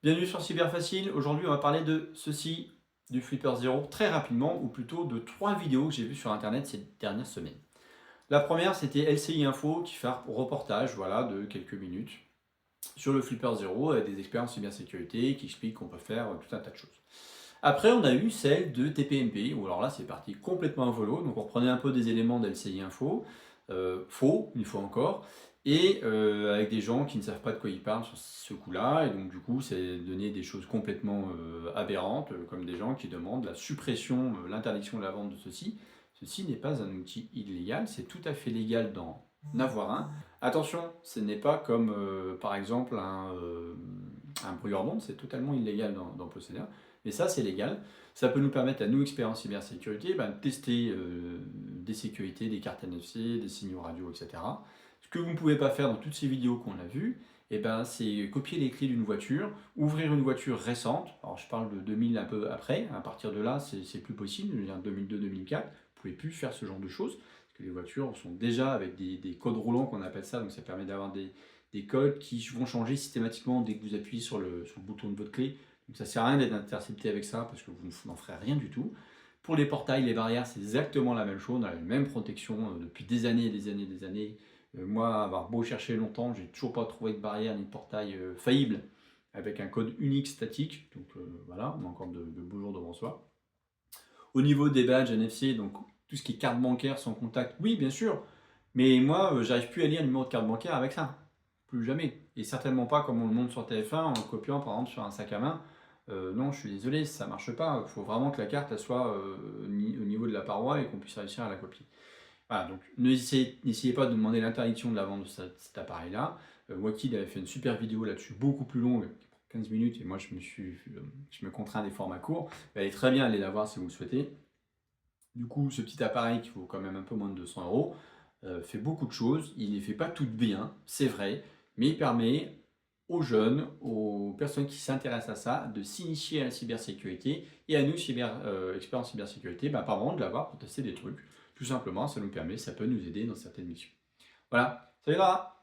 Bienvenue sur Cyberfacile. Aujourd'hui, on va parler de ceci, du Flipper Zero, très rapidement, ou plutôt de 3 vidéos que j'ai vues sur Internet ces dernières semaines. La première, c'était LCI Info qui fait un reportage voilà, de quelques minutes sur le Flipper Zero avec des experts en cybersécurité qui expliquent qu'on peut faire tout un tas de choses. Après, on a eu celle de TPMP, où alors là, c'est parti complètement à volo. Donc, on reprenait un peu des éléments d'LCI Info, faux, une fois encore, et avec des gens qui ne savent pas de quoi ils parlent sur ce coup-là. Et donc, du coup, c'est donner des choses complètement aberrantes, comme des gens qui demandent la suppression, l'interdiction de la vente de ceci. Ceci n'est pas un outil illégal, c'est tout à fait légal d'en avoir un. Attention, ce n'est pas comme, par exemple, un brouilleur d'ondes, c'est totalement illégal d'en posséder un. Mais ça, c'est légal. Ça peut nous permettre, à nous, experts en cybersécurité, de tester des sécurités, des cartes NFC, des signaux radio, etc. Ce que vous ne pouvez pas faire dans toutes ces vidéos qu'on a vues, c'est copier les clés d'une voiture, ouvrir une voiture récente. Alors, je parle de 2000 un peu après. À partir de là, c'est plus possible. Je veux dire 2002-2004, vous ne pouvez plus faire ce genre de choses. Parce que les voitures sont déjà avec des codes roulants qu'on appelle ça. Donc, ça permet d'avoir des codes qui vont changer systématiquement dès que vous appuyez sur le bouton de votre clé. Donc ça ne sert à rien d'être intercepté avec ça parce que vous n'en ferez rien du tout. Pour les portails, les barrières, c'est exactement la même chose. On a la même protection depuis des années et des années et des années. Moi, avoir beau chercher longtemps, j'ai toujours pas trouvé de barrière ni de portail faillible avec un code unique statique. Donc voilà, on a encore de beaux jours devant soi. Au niveau des badges NFC, donc tout ce qui est carte bancaire sans contact, oui, bien sûr. Mais moi, j'arrive plus à lire le numéro de carte bancaire avec ça. Plus jamais. Et certainement pas comme on le montre sur TF1 en le copiant par exemple sur un sac à main. Non, je suis désolé, ça marche pas. Il faut vraiment que la carte elle soit au niveau de la paroi et qu'on puisse réussir à la copier. Voilà, donc n'essayez pas de demander l'interdiction de la vente de cet appareil-là. Wakid avait fait une super vidéo là-dessus, beaucoup plus longue, qui prend 15 minutes, et moi je me contrains à des formats courts. Elle est très bien, allez la voir si vous le souhaitez. Du coup, ce petit appareil qui vaut quand même un peu moins de 200 euros fait beaucoup de choses. Il ne les fait pas toutes bien, c'est vrai, mais il permet aux jeunes, aux personnes qui s'intéressent à ça, de s'initier à la cybersécurité et à nous, experts en cybersécurité, par contre, de l'avoir pour tester des trucs. Tout simplement, ça nous permet, ça peut nous aider dans certaines missions. Voilà, salut Lara.